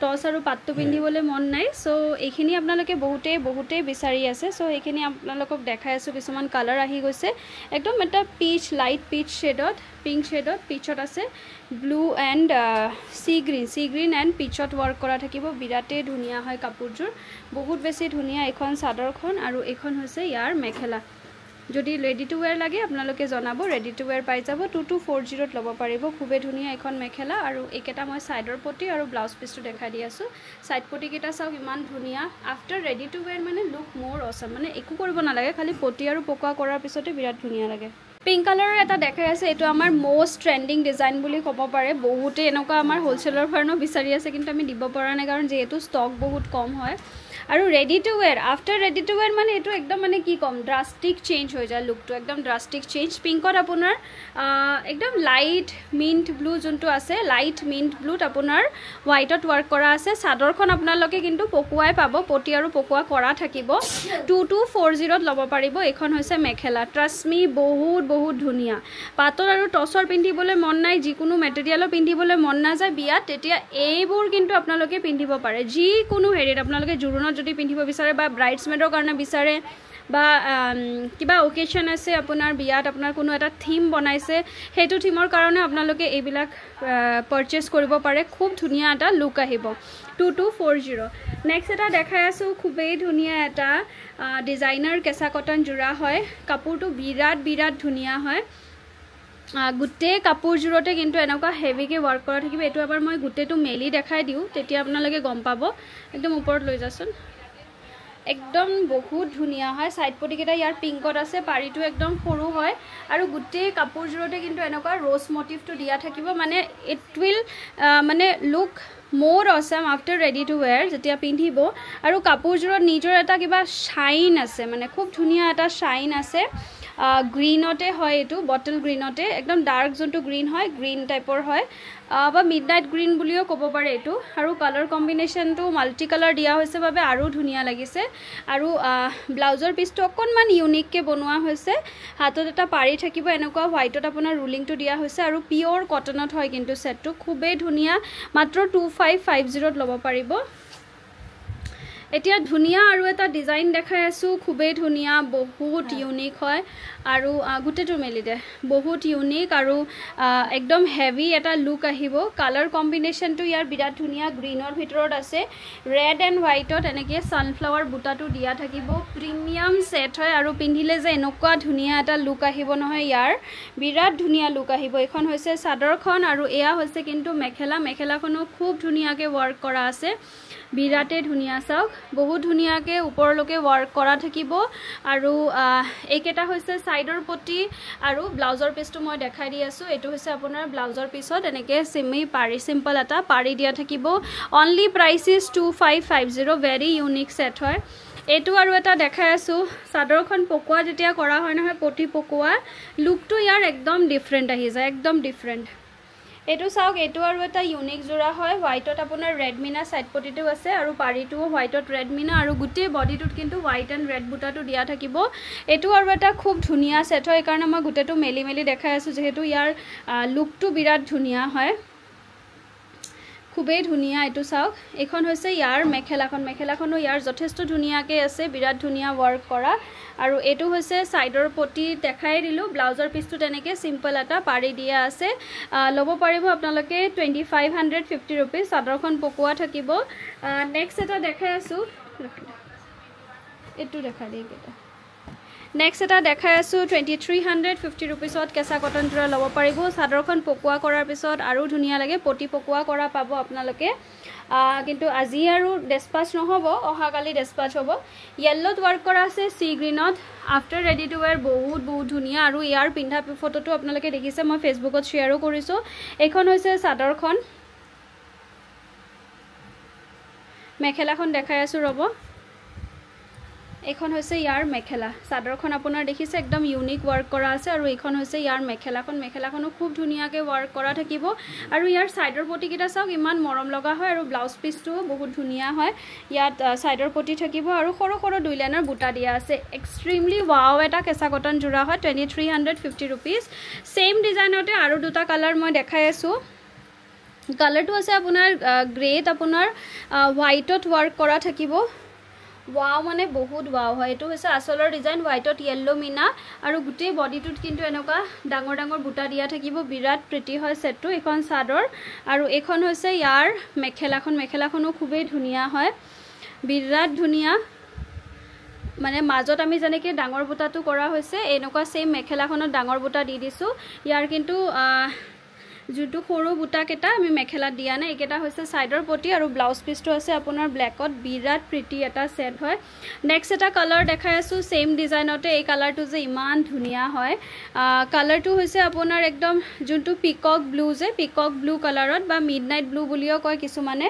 টস আৰু পাটটো পিন্ধিবলৈ মন নাই সো এইখিনি আপোনালোকে বহুতে বিচাৰি আছে সো এইখিনি আপোনালোকক দেখাই আছো কিছুমান কালাৰ আহি গৈছে একদম এটা পিচ লাইট পিচ শেডত পিংক শেডত পিচত আছে blue and sea green and পিচত ওয়াৰ্ক কৰা থাকিব বিৰাটে ধুনীয়া হয় কাপোৰজোৰ বহুত বেছি ধুনীয়া এখন সাদৰখন আৰু এখন হৈছে ইয়াৰ মেখেলা যদি ৰেডি টু ওয়্যাৰ লাগে আপোনালোকে জনাব ৰেডি টু ওয়্যাৰ পাই যাব 2240 ত লব পাৰিব খুবে ধুনীয়া এখন মেখেলা আৰু একেটা মই সাইডৰ পটি আৰু ব্লাউজ পিসটো দেখাই দি আছো সাইড পটি কেটা চাওক ইমান ধুনীয়া আফটাৰ ৰেডি টু ওয়্যাৰ মানে লুক মোৰ অসম মানে একো কৰিব নালাগে খালি পটি আৰু পকা কৰাৰ পিছতে বিৰাট ধুনীয়া লাগে পিংক কালাৰৰ এটা দেখাই আছে এটো আমাৰ মোস্ট ট্ৰেন্ডিং ডিজাইন বুলি ক'ব পাৰে বহুতে এনেকুৱা আমাৰ হোলসেলৰ ফাৰ্নো বিচাৰি আছে কিন্তু আমি দিব পৰা নাই কাৰণ যেহেতু ষ্টক বহুত কম হয় আৰু ready to ৱেৰ after ready to ৱেৰ মানে এইটো একদম মানে কি ক'ম ড্ৰাষ্টিক চেঞ্জ হৈ যায় লুকটো একদম ড্ৰাষ্টিক চেঞ্জ পিংকত আপোনাৰ একদম লাইট মিণ্ট ব্লু যোনটো আছে লাইট মিণ্ট ব্লুত আপোনাৰ হোৱাইটত ৱৰ্ক কৰা আছে চাদৰখন আপোনালোকে কিন্তু পকুৱাই পাব পটি আৰু পকুৱা কৰা থাকিব 2240ত ল'ব পাৰিব এইখন হৈছে মেখেলা ট্ৰাষ্টমি বহুত বহুত ধুনীয়া পাতল আৰু টছৰ পিন্ধিবলৈ মন নাই যিকোনো মেটেৰিয়েলৰ পিন্ধিবলৈ মন নাযায় বিয়াত তেতিয়া এইবোৰ কিন্তু আপোনালোকে পিন্ধিব পাৰে যিকোনো হেৰিত আপোনালোকে জোৰোণত যদি পিন্ধিব বিচাৰে বা ব্ৰাইডছমেডৰ কাৰণে বিচাৰে বা কিবা অকেশ্যন আছে আপোনাৰ বিয়াত আপোনাৰ কোনো এটা থিম বনাইছে সেইটো থিমৰ কাৰণে আপোনালোকে এইবিলাক পাৰচেজ কৰিব পাৰে খুব ধুনীয়া এটা লুক আহিব 2240 নেক্সট এটা দেখাই আছোঁ খুবেই ধুনীয়া এটা ডিজাইনাৰ কেঁচা কটন জোৰা হয় কাপোৰটো বিৰাট বিৰাট ধুনীয়া হয় গোটেই কাপোৰজোৰতে কিন্তু এনেকুৱা হেভিকে ৱৰ্ক কৰা থাকিব এইটো এবাৰ মই গোটেইটো মেলি দেখাই দিওঁ তেতিয়া আপোনালোকে গম পাব একদম ওপৰত লৈ যাচোন একদম বহুত ধুনীয়া হয় সাইড পটিকেইটা ইয়াৰ পিংকত আছে পাৰিটো একদম সৰু হয় আৰু গোটেই কাপোৰজোৰতে কিন্তু এনেকুৱা ৰ'জ মটিভটো দিয়া থাকিব মানে ইট উইল মানে look more awesome after ready to wear যেতিয়া পিন্ধিব আৰু কাপোৰজোৰত নিজৰ এটা কিবা শাইন আছে মানে খুব ধুনীয়া এটা শাইন আছে গ্ৰীনতে হয় এইটো বটল গ্ৰীনতে একদম ডাৰ্ক যোনটো গ্ৰীন হয় গ্ৰীন টাইপৰ হয় বা মিডনাইট গ্ৰীন বুলিও ক'ব পাৰে এইটো আৰু কালাৰ কম্বিনেশ্যনটো মাল্টি কালাৰ দিয়া হৈছে বাবে আৰু ধুনীয়া লাগিছে আৰু ব্লাউজৰ পিচটো অকণমান ইউনিককৈ বনোৱা হৈছে হাতত এটা পাৰি থাকিব এনেকুৱা হোৱাইটত আপোনাৰ ৰুলিংটো দিয়া হৈছে আৰু পিয়ৰ কটনত হয় কিন্তু সেটটো খুবেই ধুনীয়া মাত্ৰ 2550ত ল'ব পাৰিব এতিয়া ধুনীয়া আৰু এটা ডিজাইন দেখাই আছোঁ খুবেই ধুনীয়া বহুত ইউনিক হয় আৰু গোটেইটো মেলি দে বহুত ইউনিক আৰু একদম হেভি এটা লুক আহিব কালাৰ কম্বিনেশ্যনটো ইয়াৰ বিৰাট ধুনীয়া গ্ৰীনৰ ভিতৰত আছে ৰেড এণ্ড হোৱাইটত এনেকৈ ছানফ্লাৱাৰ বুটাটো দিয়া থাকিব প্ৰিমিয়াম ছেট হয় আৰু পিন্ধিলে যে এনেকুৱা ধুনীয়া এটা লুক আহিব নহয় ইয়াৰ বিৰাট ধুনীয়া লুক আহিব এইখন হৈছে চাদৰখন আৰু এয়া হৈছে কিন্তু মেখেলাখনো খুব ধুনীয়াকৈ ৱৰ্ক কৰা আছে বিৰাটে ধুনীয়া চাওক বহুত ধুনীয়াকৈ ওপৰলৈকে ৱৰ্ক কৰা থাকিব আৰু এইকেইটা হৈছে সাইডৰ পটি আৰু ব্লাউজৰ পিচটো মই দেখাই দি আছোঁ এইটো হৈছে আপোনাৰ ব্লাউজৰ পিছত এনেকৈ চিম্পল এটা পাৰি দিয়া থাকিব only price is 2550 very unique set হয় এইটো আৰু এটা দেখাই আছোঁ চাদৰখন পকোৱা যেতিয়া কৰা হয় নহয় পটি পকোৱা লুকটো ইয়াৰ একদম ডিফাৰেণ্ট আহি যায় একদম ডিফাৰেণ্ট এইটো চাওক এইটো আৰু এটা ইউনিক জোৰা হয় হোৱাইটত আপোনাৰ ৰেড মিনা সাইড পটিটো আছে আৰু পাৰিটোও হোৱাইটত ৰেড মিনা আৰু গোটেই বডিটোত কিন্তু হোৱাইট এণ্ড ৰেড বুটাটো দিয়া থাকিব এইটো আৰু এটা খুব ধুনীয়া ছেট হয় এইকাৰণে মই গোটেইটো মেলি দেখাই আছোঁ যিহেতু ইয়াৰ লুকটো বিৰাট ধুনীয়া হয় খুবেই ধুনীয়া এইটো চাওক এইখন হৈছে ইয়াৰ মেখেলাখনো ইয়াৰ যথেষ্ট ধুনীয়াকৈ আছে বিৰাট ধুনীয়া ৱৰ্ক কৰা আৰু এইটো হৈছে সাইডৰ পটি দেখাই দিলোঁ ব্লাউজৰ পিচটো তেনেকৈ চিম্পল এটা পাৰি দিয়া আছে ল'ব পাৰিব আপোনালোকে 2550 ৰুপিজ চাদৰখন পকোৱা থাকিব নেক্সট এটা দেখাই আছোঁ এইটো দেখাই দিয়ে কেইটা নেক্সট এটা দেখাই আছোঁ 2350 ৰুপিজত কেঁচা কটন জোৰা ল'ব পাৰিব চাদৰখন পকোৱা কৰাৰ পিছত আৰু ধুনীয়া লাগে পটি পকোৱা কৰা পাব আপোনালোকে কিন্তু আজি আৰু ডেছপাচ নহ'ব অহাকালি ডেছপাচ হ'ব য়েল্লত ৱৰ্ক কৰা আছে সি গ্ৰীনত আফটাৰ ৰেডি টু ৱেৰ বহুত ধুনীয়া আৰু ইয়াৰ পিন্ধা ফটোটো আপোনালোকে দেখিছে মই ফেচবুকত শ্বেয়াৰো কৰিছোঁ এইখন হৈছে চাদৰখন মেখেলাখন দেখাই আছোঁ ৰ'ব এইখন হৈছে ইয়াৰ মেখেলা চাদৰখন আপোনাৰ দেখিছে একদম ইউনিক ৱৰ্ক কৰা আছে আৰু এইখন হৈছে ইয়াৰ মেখেলাখনো খুব ধুনীয়াকৈ ৱৰ্ক কৰা থাকিব আৰু ইয়াৰ সাইডৰ পটিকেইটা চাওক ইমান মৰম লগা হয় আৰু ব্লাউজ পিচটোও বহুত ধুনীয়া হয় ইয়াত সাইডৰ পটি থাকিব আৰু সৰু দুই লাইনৰ বুটা দিয়া আছে এক্সট্ৰিমলি ৱাও এটা কেঁচা কটন জোৰা হয় 2350 ৰুপিজ সেম ডিজাইনতে আৰু দুটা কালাৰ মই দেখাই আছোঁ কালাৰটো আছে আপোনাৰ গ্ৰেত আপোনাৰ হোৱাইটত ৱৰ্ক কৰা থাকিব ৱাও মানে বহুত ৱাও হয় এইটো হৈছে আসলৰ ডিজাইন হোৱাইটত য়েল্লো মিনা আৰু গোটেই বডিটোত কিন্তু এনেকুৱা ডাঙৰ বুটা দিয়া থাকিব বিৰাট প্ৰিটি হয় সেটটো এখন চাদৰ আৰু এখন হৈছে ইয়াৰ মেখেলাখনো খুবেই ধুনীয়া হয় বিৰাট ধুনীয়া মানে মাজত আমি যেনেকৈ ডাঙৰ বুটাটো কৰা হৈছে এনেকুৱা সেম মেখেলাখনত ডাঙৰ বুটা দি দিছোঁ ইয়াৰ কিন্তু যোনটো সৰু বুটাকেইটা আমি মেখেলাত দিয়া নাই এইকেইটা হৈছে সাইডৰ পটি আৰু ব্লাউজ পিচটো আছে আপোনাৰ ব্লেকত বিৰাট প্ৰিটি এটা সেট হয় নেক্সট এটা কালাৰ দেখাই আছোঁ সেম ডিজাইনতে এই কালাৰটো যে ইমান ধুনীয়া হয় কালাৰটো হৈছে আপোনাৰ একদম যোনটো পিকক ব্লু কালাৰত বা মিডনাইট ব্লু বুলিও কয় কিছুমানে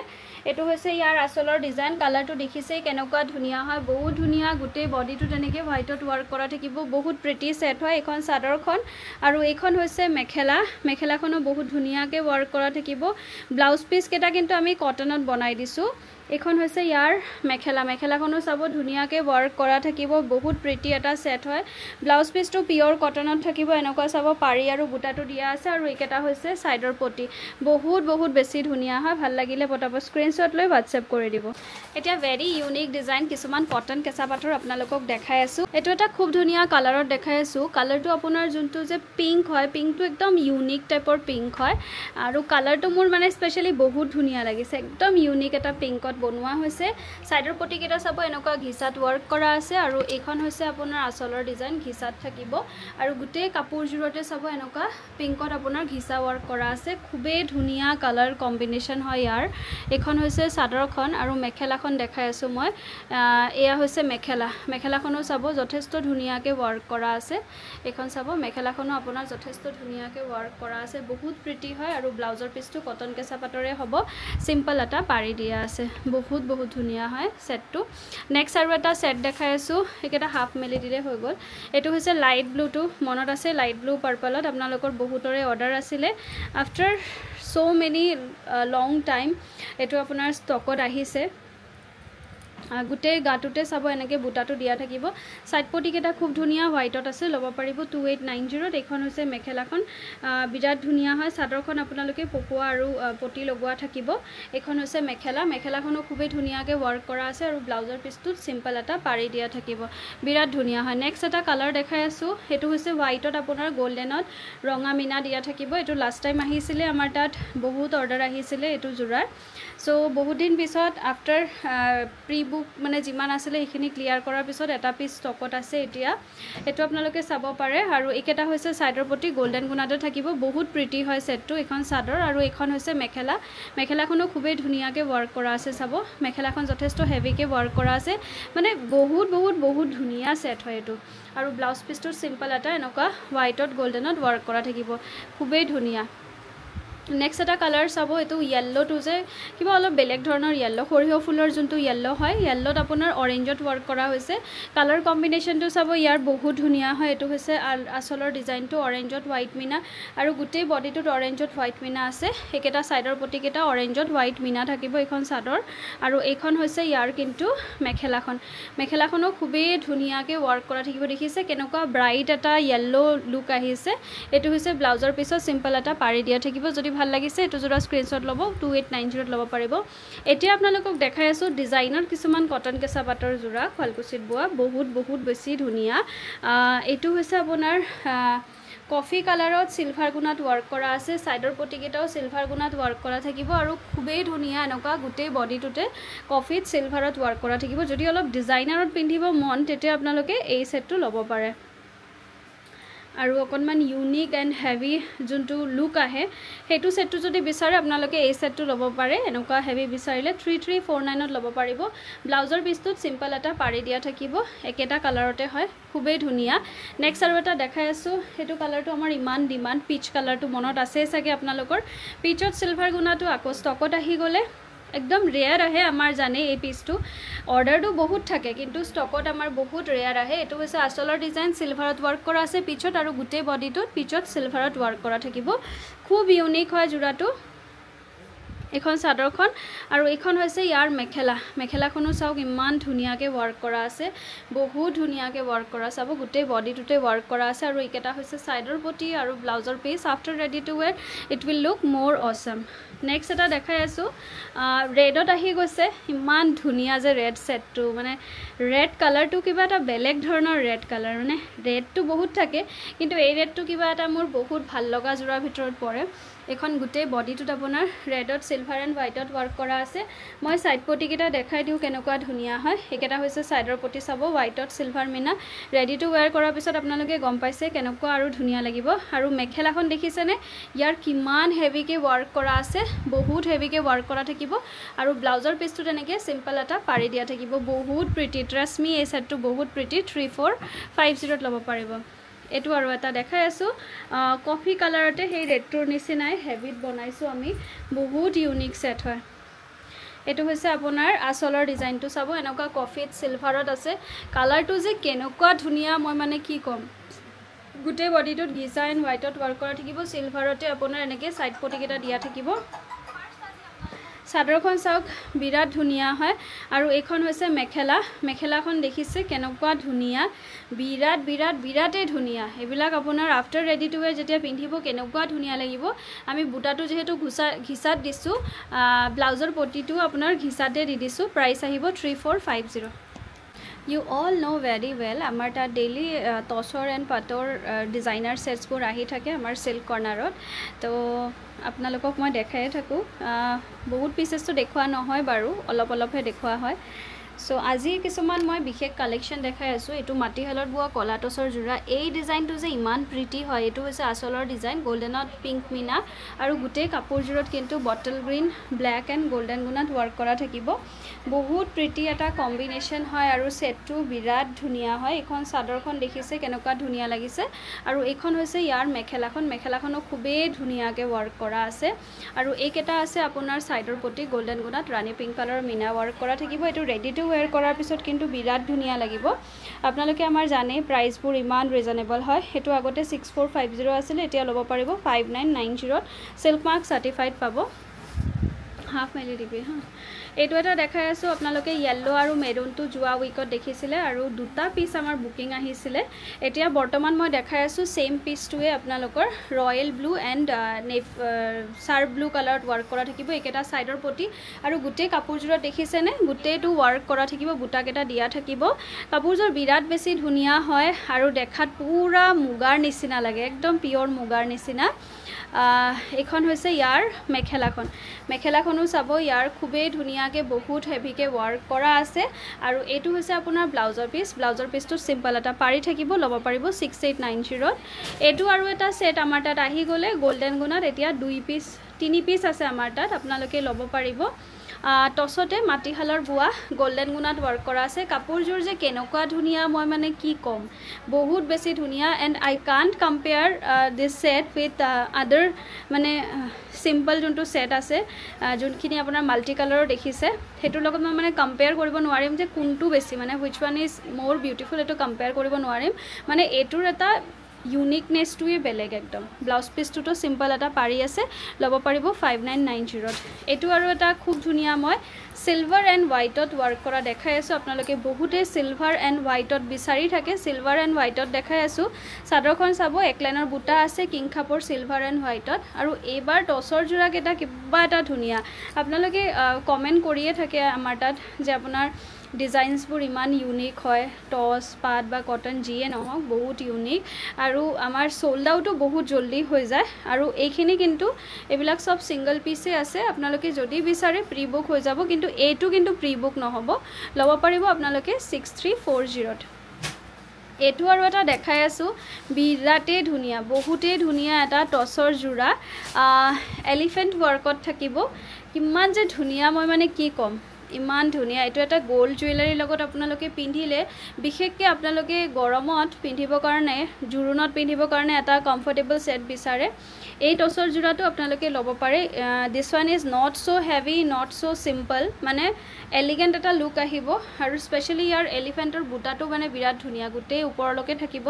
এটো হৈছে ইয়াৰ আসলৰ ডিজাইন কালাৰটো দেখিছে কেনেকুৱা ধুনিয়া হয় বহুত ধুনিয়া গুটে বডিটো তেনেকে হোৱাইটত ওয়াৰ্ক কৰা থাকিব বহুত প্ৰিটি সেট হয় এখন চাদৰখন আৰু এইখন হৈছে মেখেলাখনো বহুত ধুনিয়াকে ওয়াৰ্ক কৰা থাকিব ব্লাউজ পিস কেটা কিন্তু আমি কটনত বনাই দিছো এখন হৈছে ইয়াৰ মেখেলাখনো চাব ধুনিয়াকে ওয়াৰ্ক কৰা থাকিব বহুত প্ৰিটি এটা সেট হয় ব্লাউজ পিসটো পিওৰ কটনত থাকিব এনেকুৱা চাব পাৰি আৰু বুটাটো দিয়া আছে আৰু একেটা হৈছে সাইডৰ পটি বহুত বেছি ধুনিয়া হয় ভাল লাগিলে পটাপ স্ক্ৰিনশ্বট লৈ WhatsApp কৰি দিব এতিয়া ভেৰি ইউনিক ডিজাইন কিছুমান কটন কেঁচা পাথৰ আপোনালোকক দেখাই আছো এটো এটা খুব ধুনিয়া কালাৰত দেখাই আছো কালাৰটো আপোনাৰ যোনটো যে পিংক হয় পিংকটো একদম ইউনিক টাইপৰ পিংক হয় আৰু কালাৰটো মোৰ মানে স্পেশালি বহুত ধুনিয়া লাগিছে একদম ইউনিক এটা পিংকত বনোৱা হৈছে সাইডৰ পটি কেটা চাব এনেকুৱা ঘিসাত ওয়াৰ্ক কৰা আছে আৰু এইখন হৈছে আপোনাৰ আসলৰ ডিজাইন ঘিসাত থাকিব আৰু গুটে কাপোৰ জুৰতে চাব এনেকুৱা পিংকত আপোনাৰ ঘিসা ওয়াৰ্ক কৰা আছে খুবে ধুনিয়া কালাৰ কম্বিনেশন হয় ইয়াৰ এখন হৈছে সাদৰখন আৰু মেখেলাখন দেখাই আছো মই এয়া হৈছে মেখেলাখনো চাব যথেষ্ট ধুনিয়াকে ওয়াৰ্ক কৰা আছে এখন চাব মেখেলাখনো আপোনাৰ যথেষ্ট ধুনিয়াকে ওয়াৰ্ক কৰা আছে বহুত প্ৰিটি হয় আৰু ব্লাউজৰ পিসটো কটন কেঁচা পাটৰে হ'ব সিম্পল এটা পাৰি দিয়া আছে বহুত ধুনিয়া হয় সেটটো নেক্সট আৰু এটা সেট দেখাই আছো একেটা হাফ মেলি দিলে হৈ গল এটো হৈছে লাইট ব্লুটো মনত আছে লাইট ব্লু পাৰ্পলত আপোনালোকৰ বহুতৰে অৰ্ডাৰ আছিল after so many long time এটো আপোনাৰ ষ্টকত আহিছে গুটে গাটুতে চাব এনেকে বুটাটো দিয়া থাকিব সাইড পটি কেটা খুব ধুনিয়া হোৱাইটত আছে লব পাৰিব 2890 এখন হৈছে মেখেলাখন বিৰাট ধুনিয়া হয় সাদৰখন আপোনালোকে পকোৱা আৰু পটি লগোৱা থাকিব এখন হৈছে মেখেলাখনো খুবেই ধুনিয়াকে ওয়াৰ্ক কৰা আছে আৰু ব্লাউজৰ পিসটোত সিম্পল এটা পাৰি দিয়া থাকিব বিৰাট ধুনিয়া হয় নেক্সট এটা কালাৰ দেখাই আছো এটো হৈছে হোৱাইটত আপোনাৰ গোল্ডেনত ৰঙা মিনা দিয়া থাকিব এটো লাষ্ট টাইম আহিছিল আমাৰ তাত বহুত অৰ্ডাৰ আহিছিল এটো জুৰাৰ সো বহুত দিন পিছত আফটাৰ প্ৰি বুক মানে জিমান আছিল এখিনি ক্লিয়াৰ কৰাৰ পিছত এটা পিস ষ্টকত আছে এতিয়া এটো আপোনালোকে চাব পাৰে আৰু একেটা হৈছে সাইডৰ পটি গোল্ডেন গুণাতে থাকিব বহুত প্ৰিটি হয় সেটটো এখন সাদৰ আৰু এখন হৈছে মেখেলাখনো খুবেই ধুনিয়াকে ওয়াৰ্ক কৰা আছে চাব মেখেলাখন যথেষ্ট হেভিকে ওয়াৰ্ক কৰা আছে মানে বহুত ধুনিয়া সেট হয় এটো আৰু ব্লাউজ পিসটো সিম্পল এটা এনেকুৱা হোৱাইটত গোল্ডেনত ওয়াৰ্ক কৰা থাকিব খুবেই ধুনিয়া নেক্সট এটা কালাৰ চাব এটো ইয়েলো টু যে কিবা অলপ বেলেগ ধৰণৰ ইয়েলো খৰিহ ফুলৰ যোনটো ইয়েলো হয় ইয়েলোত আপোনাৰ অৰেঞ্জত ওয়াৰ্ক কৰা হৈছে কালাৰ কম্বিনেশনটো চাব ইয়াৰ বহুত ধুনিয়া হয় এটো হৈছে আসলৰ ডিজাইনটো অৰেঞ্জত হোৱাইট মিনা আৰু গুটে বডিটোত অৰেঞ্জত হোৱাইট মিনা আছে একেটা সাইডৰ পটি কেটা অৰেঞ্জত হোৱাইট মিনা থাকিব এখন সাদৰ আৰু এইখন হৈছে ইয়াৰ কিন্তু মেখেলাখনো খুবেই ধুনিয়াকে ওয়াৰ্ক কৰা থাকিব দেখিছে কেনেকুৱা ব্ৰাইট এটা ইয়েলো লুক আহিছে এটো হৈছে ব্লাউজৰ পিছত সিম্পল এটা পাৰি দিয়া থাকিব যদি ভাল লাগিছে এটো জোৰা স্ক্ৰিনশ্বট লব 2890 লব পাৰিব এতিয়া আপোনালোকক দেখাই আছো ডিজাইনৰ কিছুমান কটন কেঁচা পাটৰ জোৰা খালকুছিত বোৱা বহুত বেছি ধুনিয়া এটো হৈছে আপোনাৰ কফি কালাৰত সিলভাৰ গুণাত ওয়াৰ্ক কৰা আছে সাইডৰ পটি কেটাও সিলভাৰ গুণাত ওয়াৰ্ক কৰা থাকিব আৰু খুবেই ধুনিয়া এনেকুৱা গুটে বডিটোতে কফিত সিলভাৰত ওয়াৰ্ক কৰা থাকিব যদি অলপ ডিজাইনাৰত পিন্ধিব মন তেতিয়া আপোনালোকে এই সেটটো লব পাৰে আৰু অকনমান ইউনিক এন্ড হেভি যোনটো লুক আহে হেতু সেটটো যদি বিচাৰে আপোনালোকে এই সেটটো লব পাৰে এনেকুৱা হেভি বিচাৰিলে 3349 ত লব পাৰিব ব্লাউজৰ পিসটোত সিম্পল এটা পাৰি দিয়া থাকিব একেটা কালাৰতে হয় খুবেই ধুনিয়া নেক্সট আৰু এটা দেখাই আছো হেতু কালাৰটো আমাৰ ইমান ডিমান্ড পিচ কালাৰটো মনত আছে সাগে আপোনালোকৰ পিচত সিলভাৰ গুণাটো আকৌ ষ্টকত আহি গলে একদম ৰেয়াৰ আহে আমাৰ জানে এই পিসটো অৰ্ডাৰটো বহুত থাকে কিন্তু ষ্টকত আমাৰ বহুত ৰেয়াৰ আহে এটো হৈছে আসলৰ ডিজাইন সিলভাৰত ওয়াৰ্ক কৰা আছে পিছত আৰু গুটে বডিটোত পিছত সিলভাৰত ওয়াৰ্ক কৰা থাকিব খুব ইউনিক হয় জুৰাটো এখন সাদৰখন আৰু এখন হৈছে ইয়াৰ মেখেলাখনো চাওক ইমান ধুনিয়াকে ওয়াৰ্ক কৰা আছে বহুত ধুনিয়াকে ওয়াৰ্ক কৰা চাব গুটে বডিটোতে ওয়াৰ্ক কৰা আছে আৰু একেটা হৈছে সাইডৰ পটি আৰু ব্লাউজৰ piece after ready to where it will look মোৰ অসম নেক্সট এটা দেখাই আছো ৰেডত আহি গৈছে ইমান ধুনিয়া যে ৰেড সেটটো মানে ৰেড কালাৰটো কিবা এটা বেলেগ ধৰণৰ ৰেড কালাৰ মানে ৰেডটো বহুত থাকে কিন্তু এই ৰেডটো কিবা এটা মোৰ বহুত ভাল লগা জোৰাৰ ভিতৰত পৰে এখন গুটে বডিটোত আপোনাৰ ৰেডত সিলভাৰ এন্ড হোৱাইটত ওয়াৰ্ক কৰা আছে মই সাইড পটি কেটা দেখাই দিও কেনেকুৱা ধুনিয়া হয় একেটা হৈছে সাইডৰ পটি চাব হোৱাইটত silver Mina ready to where কৰাৰ পিছত আপোনালোকে গম পাইছে কেনেকুৱা আৰু ধুনিয়া লাগিব আৰু মেখেলাখন দেখিছেনে ইয়াৰ কিমান হেভিকে ওয়াৰ্ক কৰা আছে বহুত হেভিকে ওয়াৰ্ক কৰা থাকিব আৰু ব্লাউজৰ পিসটো তেনেকে সিম্পল এটা পাৰি দিয়া থাকিব বহুত প্ৰিটি ট্ৰাষ্ট মি এই সেটটো বহুত প্ৰিটি 3450 ত লব পাৰিব এটো আৰু এটা দেখাই আছো কফি কালাৰতে হেই ৰেডটোৰ নিচিনাই হেভিত বনাইছো আমি বহুত ইউনিক সেট হয় এটো হৈছে আপোনাৰ আচলৰ ডিজাইনটো চাব এনেকুৱা কফিত সিলভাৰত আছে কালাৰটো যে কেনেকুৱা ধুনিয়া মই মানে কি কম গুটে বডিটোত গিজা এন্ড হোৱাইটত ওয়াৰ্ক কৰা থাকিব সিলভাৰতে আপোনাৰ এনেকে সাইড পটিকেটা দিয়া থাকিব চাদৰখন চাওক বিৰাট ধুনিয়া হয় আৰু এইখন হৈছে মেখেলা মেখেলাখন দেখিছে কেনেকুৱা ধুনিয়া বিৰাটে ধুনিয়া এবিলাক আপোনাৰ আফটাৰ ৰেডি টু ওয়্যাৰ যেতিয়া পিন্ধিব কেনেকুৱা ধুনিয়া লাগিব আমি বুটাটো যেহেতু ঘিসাত দিছো ব্লাউজৰ পটিটো আপোনাৰ ঘিসাতে দি দিছো প্ৰাইস আহিব 3450 You all know very well আমাৰ তা ডেইলি টসৰ এন্ড পাটৰ ডিজাইনাৰ সেটছবোৰ আহি থাকে আমাৰ সিল্ক কৰ্নাৰত তো আপোনালোকক মই দেখাই থাকো বহুত পিসেছটো দেখুৱা নহয় বাৰু অলপহে দেখুৱা হয় সো আজি কিছুমান মই বিশেষ কালেকশন দেখাই আছো এটো মাটিহালত বুৱা কলা টসৰ জোৰা এই ডিজাইনটো যে ইমান প্ৰিটি হয় এটো হৈছে আসলৰ ডিজাইন গোল্ডেনত পিংক মিনা আৰু গুটে কাপোৰজোৰত কিন্তু bottle green black and golden গুণাত ওয়াৰ্ক কৰা থাকিব বহুত প্ৰিটি এটা কম্বিনেশন হয় আৰু সেটটো বিৰাট ধুনিয়া হয় এখন চাদৰখন দেখিছে কেনেকুৱা ধুনিয়া লাগিছে আৰু এইখন হৈছে ইয়াৰ মেখেলাখনো খুবেই ধুনিয়াকে ওয়াৰ্ক কৰা আছে আৰু এইকেটা আছে আপোনাৰ সাইডৰ পটি গোল্ডেন গুণাত ৰানী পিংক কালাৰ মিনা ওয়াৰ্ক কৰা থাকিব এটো ৰেডি টু ওয়্যাৰ কৰাৰ পিছত কিন্তু বিৰাট ধুনিয়া লাগিব আপোনালোকে আমাৰ জানে প্ৰাইসবোৰ ইমান ৰিজনেবল হয় হেতু আগতে 6450 আছিল এতিয়া লব পাৰিব 5990 সিল্ক মাৰ্ক সাৰ্টিফাইড পাব হাফ মেলি দিবি হা এটো এটা দেখাই আছো আপোনালোকে ইয়েলো আৰু মেৰুনটো জুৱা উইকত দেখিছিলে আৰু দুটা পিস আমাৰ বুকিং আহিছিলে এতিয়া বৰ্তমান মই দেখাই আছো সেম পিসটোৱে আপোনালোকৰ ৰয়েল ব্লু এন্ড সাৰ ব্লু কালাৰত ওয়াৰ্ক কৰা থাকিব একেটা সাইডৰ পটি আৰু গুটে কাপোৰজোৰত দেখিছেনে গুটেটো ওয়াৰ্ক কৰা থাকিব বুটাকেটা দিয়া থাকিব কাপোৰজোৰ বিৰাট বেছি ধুনিয়া হয় আৰু দেখাত পুৰা মুগাৰ নিচিনা লাগে একদম পিওৰ মুগাৰ নিচিনা এখন হৈছে ইয়াৰ মেখেলাখনো চাব ইয়াৰ খুবেই ধুনিয়াকে বহুত হেভিকে ওয়াৰ্ক কৰা আছে আৰু এটো হৈছে আপোনাৰ ব্লাউজৰ পিসটো সিম্পল এটা পাৰি থাকিব লব পাৰিব 6890 এটো আৰু এটা সেট আমাৰ তাত আহি গলে গোল্ডেন গুণাত এতিয়া 3 পিস আছে আমাৰ তাত আপোনালোকে লব পাৰিব টসতে মাটিহালৰ বুৱা গোল্ডেন গুণাত ওয়াৰ্ক কৰা আছে কাপোৰজোৰ যে কেনেকুৱা ধুনিয়া মই মানে কি কম বহুত বেছি ধুনিয়া and I can't compare this set with other মানে সিম্পল যোনটো সেট আছে যোনখিনি আপোনাৰ মাল্টি কালাৰৰ দেখিছে হেতুৰ লগত মই মানে কম্পেয়াৰ কৰিব নোৱাৰিম যে কোনটো বেছি মানে which one is more beautiful এটো কম্পেয়াৰ কৰিব নোৱাৰিম মানে এটোৰ এটা ইউনিকনেস টুৱে বেলেগ একদম ব্লাউজ পিসটো সিম্পল এটা পাৰি আছে লব পাৰিব 5990 এটো আৰু এটা খুব ধুনিয়া মই সিলভাৰ এন্ড হোৱাইটত ওয়াৰ্ক কৰা দেখাই আছো আপোনালোকে বহুতে সিলভাৰ এন্ড হোৱাইটত বিচাৰি থাকে সিলভাৰ এন্ড হোৱাইটত দেখাই আছো চাদৰখন চাব এক লাইনৰ বুটা আছে কিং খাপৰ সিলভাৰ এন্ড হোৱাইটত আৰু এইবাৰ টসৰ জোৰা কেটা কিবা এটা ধুনিয়া আপোনালোকে কমেন্ট কৰিয়ে থাকে আমাৰ তাত যে আপোনাৰ ডিজাইনসবোৰ ইমান ইউনিক হয় টস পাট বা কটন জিয়ে নহক বহুত ইউনিক আৰু আমাৰ সোল্ড আউটটো বহুত জলদি হৈ যায় আৰু এইখিনি কিন্তু এবিলাক সব সিঙ্গল পিসে আছে আপোনালোকে যদি বিচাৰে প্ৰি বুক হৈ যাব কিন্তু এইটো কিন্তু প্ৰি বুক নহব লব পাৰিব আপোনালোকে 6340 এটো আৰু এটা দেখাই আছো বিৰাটে ধুনিয়া বহুতে ধুনিয়া এটা টসৰ জোৰা এলিফেন্ট ওয়াৰ্কত থাকিব কিমান যে ধুনিয়া মই মানে কি কম ইমান ধুনিয়া এটো এটা গোল্ড জুৱেলাৰী লগত আপোনালোকে পিন্ধিলে বিশেষকৈ আপোনালোকে গৰমত পিন্ধিব কাৰণে জুৰুনত পিন্ধিব কাৰণে এটা কমফৰ্টেবল সেট বিচাৰে এই টসৰ জোৰাটো আপোনালোকে লব পাৰে this one is not so heavy not so simple মানে এলিগেন্ট এটা লুক আহিব আৰু স্পেশালি ইয়াৰ এলিফেন্টৰ বুটাটো মানে বিৰাট ধুনিয়া গুটে ওপৰলৈকে থাকিব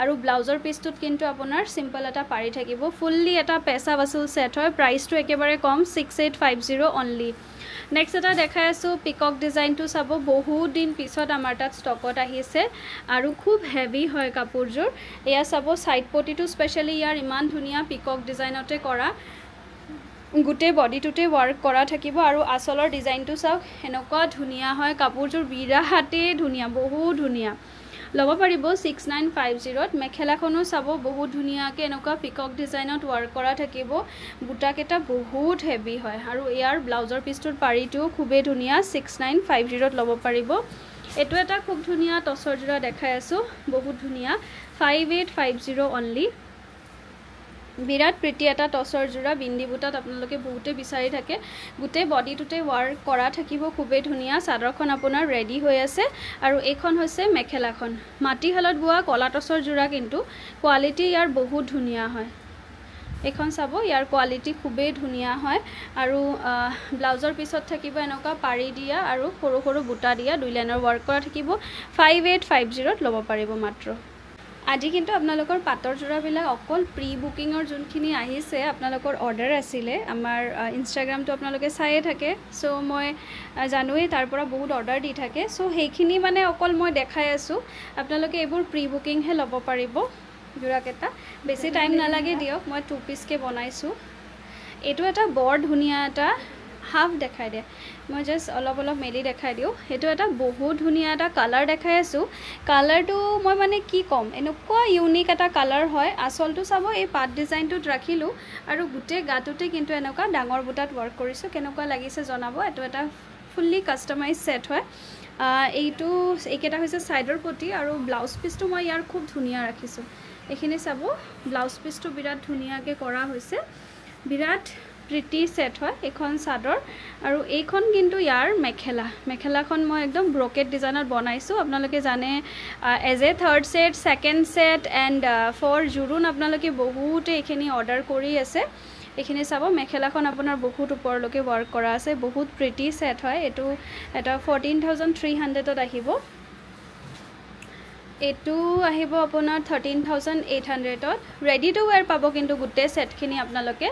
আৰু ব্লাউজৰ পিসটোত কিন্তু আপোনাৰ সিম্পল এটা পাৰি থাকিব ফুললি এটা পেছা বাসুল সেট হয় প্ৰাইসটো একেবাৰে কম 6850 অনলি নেক্সট এটা দেখাই আছো পিকক ডিজাইনটো চাব বহুত দিন পিছত আমাৰ তাত ষ্টকত আহিছে আৰু খুব হেভি হয় কাপোৰজোৰ এয়া চাব সাইড পটিটো স্পেশালি ইয়াৰ ইমান ধুনিয়া পিকক ডিজাইনতে কৰা গুটে বডিটোতে ওয়াৰ্ক কৰা থাকিব আৰু আসলৰ ডিজাইনটো চাওক এনেকুৱা ধুনিয়া হয় কাপোৰজোৰ বিৰাহাতে ধুনিয়া বহুত ধুনিয়া লব পাৰিব 6950 মেখেলাখনো চাব বহুত ধুনিয়াকে এনেকুৱা পিকক ডিজাইনত ওয়াৰ্ক কৰা থাকিব বুটাকেটা বহুত হেভি হয় আৰু ইয়াৰ ব্লাউজৰ পিসটোৰ পাৰিটো খুবেই ধুনিয়া 6950 লব পাৰিব এটো এটা খুব ধুনিয়া টসৰ জোৰা দেখাই আছো বহুত ধুনিয়া 5850 অনলি বিৰাট প্ৰিটি এটা টসৰ জোৰা বিন্দি বুটাত আপোনালোকে বহুতে বিচাৰি থাকে গুটে বডিটোতে ওয়াৰ্ক কৰা থাকিব খুবেই ধুনিয়া চাদৰখন আপোনাৰ ৰেডি হৈ আছে আৰু এইখন হৈছে মেখেলাখন মাটিহালত বুৱা কলা টসৰ জোৰা কিন্তু কোৱালিটি ইয়াৰ বহুত ধুনিয়া হয় এইখন চাব ইয়াৰ কোৱালিটি খুবেই ধুনীয়া হয় আৰু ব্লাউজৰ পিছত থাকিব এনেকুৱা পাৰি দিয়া আৰু সৰু সৰু বুটা দিয়া 2 লাইনৰ ৱৰ্ক কৰা থাকিব 5850 ল'ব পাৰিব মাত্ৰ আজি কিন্তু আপোনালোকৰ পাটৰ জোৰাবিলাক অকল প্ৰি বুকিঙৰ যোনখিনি আহিছে আপোনালোকৰ অৰ্ডাৰ আছিলে আমাৰ ইনষ্টাগ্ৰামটো আপোনালোকে চাইয়ে থাকে সো মই জানুৱাৰী তাৰ পৰা বহুত অৰ্ডাৰ দি থাকে সো সেইখিনি মানে অকল মই দেখাই আছো আপোনালোকে এইবোৰ প্ৰি বুকিং হে ল'ব পাৰিব জোৰাকেটা বেছি টাইম নালাগে দিয়ক মই 2 পিস কে বনাইছো এটো এটা বৰ ধুনীয়া এটা হাফ দেখাই দে মই জাস্ট অলপ অলপ মেলি দেখাই দিও এটো এটা বহুত ধুনীয়া এটা কালাৰ দেখাই আছো কালাৰটো মই মানে কি কম এনেকুৱা ইউনিক এটা কালাৰ হয় আসলটো চাব এই পাট ডিজাইনটোত ৰাখিলো আৰু গুটে গাটোতে কিন্তু এনেকুৱা ডাঙৰ বুটাত ৱৰ্ক কৰিছো কেনেকুৱা লাগিছে জনাব এটো এটা ফুল্লি কাস্টমাইজ সেট হয় এইটো এইকেটা হৈছে সাইডৰ পটি আৰু ব্লাউজ পিসটো মই ইয়াৰ খুব ধুনীয়া ৰাখিছো এখিনি চাব ব্লাউজ পিসটো বিৰাট ধুনীয়াকে কৰা হৈছে বিৰাট প্ৰিটি সেট হয় এখন সাদৰ আৰু এইখন কিন্তু ইয়াৰ মেখেলাখন মই একদম ব্ৰকেট ডিজাইনত বনাইছো আপোনালোকে জানে as a third set second set and for জুৰুন আপোনালোকে বহুতে এখিনি অৰ্ডাৰ কৰি আছে এখিনি চাব মেখেলাখন আপোনাৰ বহুত ওপৰলৈকে ৱৰ্ক কৰা আছে বহুত প্ৰিটি সেট হয় এটো এটা 14300 ত আহিব এটো আহিব আপোনাৰ 13800 ত ৰেডি টু ওয়্যাৰ পাব কিন্তু গুটে সেটখিনি আপোনালোকে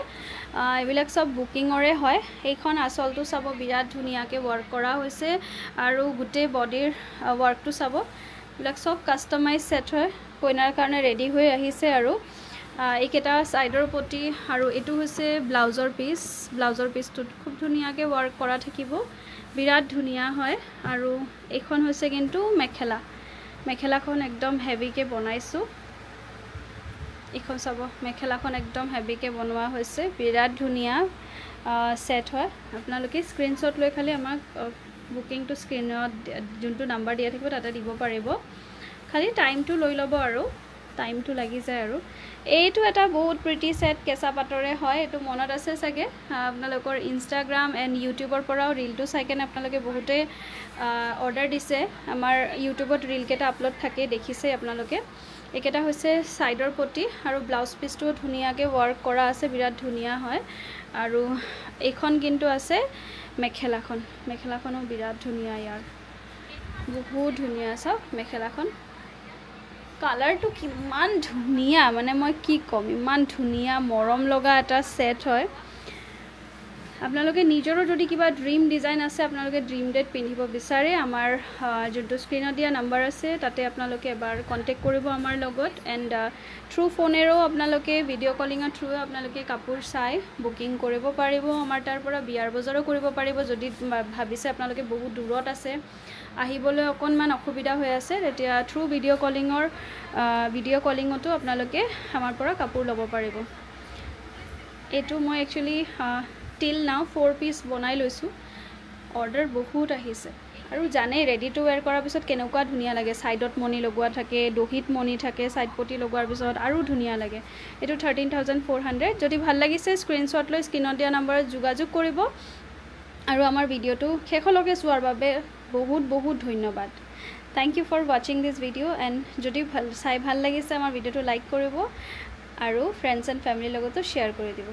এবিলাক সব বুকিংৰে হয় এইখন আসলটো চাব বিৰাট ধুনীয়াকে ৱৰ্ক কৰা হৈছে আৰু গুটে বডিৰ ৱৰ্কটো চাব এবিলাক সব কাস্টমাইজ সেট হয় কইনাৰ কাৰণে ৰেডি হৈ আহিছে আৰু এইকেটা সাইডৰ পটি আৰু এটো হৈছে ব্লাউজৰ পিসটো খুব ধুনীয়াকে ৱৰ্ক কৰা থাকিব বিৰাট ধুনীয়া হয় আৰু এইখন হৈছে কিন্তু মেখেলাখন একদম হেভিকে বনাইছো এখন চাব মেখেলাখন একদম হেভিকে বনোৱা হৈছে বিৰাট ধুনীয়া সেট হয় আপোনালোকে স্ক্ৰিনশ্বট লৈ খালি আমাক বুকিংটো স্ক্ৰিনত যোনটো নাম্বাৰ দিয়া থাকিব তাতে দিব পাৰিব খালি টাইমটো লৈ ল'ব আৰু টাইমটো লাগি যায় আৰু এইটো এটা বহুত প্ৰিটি সেট কেঁচা পাটৰে হয় এটো মনত আছে সাগে আপোনালোকৰ ইনষ্টাগ্ৰাম এণ্ড ইউটিউবৰ পৰাও ৰিলটো চাইকেনে আপোনালোকে বহুতে অৰ্ডাৰ দিছে আমাৰ ইউটিউবত ৰিল কেটা আপলোড থাকে দেখিছে আপোনালোকে একেটা হৈছে সাইডৰ পটি আৰু ব্লাউজ পিসটো ধুনীয়াকে ৱৰ্ক কৰা আছে বিৰাট ধুনীয়া হয় আৰু এইখন কিন্তু আছে মেখেলাখনো বিৰাট ধুনীয়া ইয়াৰ বহুত ধুনীয়া সব মেখেলাখন কালাৰটো কিমান ধুনীয়া মানে মই কি কম ইমান ধুনীয়া মৰম লগা এটা সেট হয় আপোনালোকে নিজৰো যদি কিবা ড্ৰিম ডিজাইন আছে আপোনালোকে ড্ৰিম ডেট পিন্ধিব বিচাৰে আমাৰ যোনটো স্ক্ৰিনত দিয়া নাম্বাৰ আছে তাতে আপোনালোকে এবাৰ কন্টেক্ট কৰিব আমাৰ লগত এণ্ড থ্ৰু ফোনেৰো আপোনালোকে ভিডিঅ' কলিঙৰ থ্ৰুৱে আপোনালোকে কাপোৰ চাই বুকিং কৰিব পাৰিব আমাৰ তাৰ পৰা বিয়াৰ বজাৰো কৰিব পাৰিব যদি ভাবিছে আপোনালোকে বহুত দূৰত আছে আহিবলৈ অকনমান অসুবিধা হৈ আছে তেতিয়া থ্ৰু ভিডিঅ' কলিঙতো আপোনালোকে আমাৰ পৰা কাপোৰ ল'ব পাৰিব এটো মই একচুয়ালি টিল নাও 4 পিস বনাই লৈছো অৰ্ডাৰ বহুত আহিছে আৰু জানে ৰেডি টু ওয়্যাৰ কৰাৰ পিছত কেনেকুৱা ধুনীয়া লাগে সাইডত মনি লগোৱা থাকে দহিত মনি থাকে সাইড পটি লগোৱাৰ পিছত আৰু ধুনীয়া লাগে এটো 13400 যদি ভাল লাগিছে স্ক্ৰিনশ্বট লৈ স্ক্ৰিনত দিয়া নম্বৰত যোগাযোগ কৰিব আৰু আমাৰ ভিডিওটো শেষলৈকে চোৱাৰ বাবে বহুত ধন্যবাদ thank you for watching this video and যদি ভাল লাগিছে আমাৰ ভিডিওটো লাইক কৰিব আৰু ফ্ৰেণ্ডছ এণ্ড ফ্যামিলিৰ লগতো শ্বেয়াৰ কৰি দিব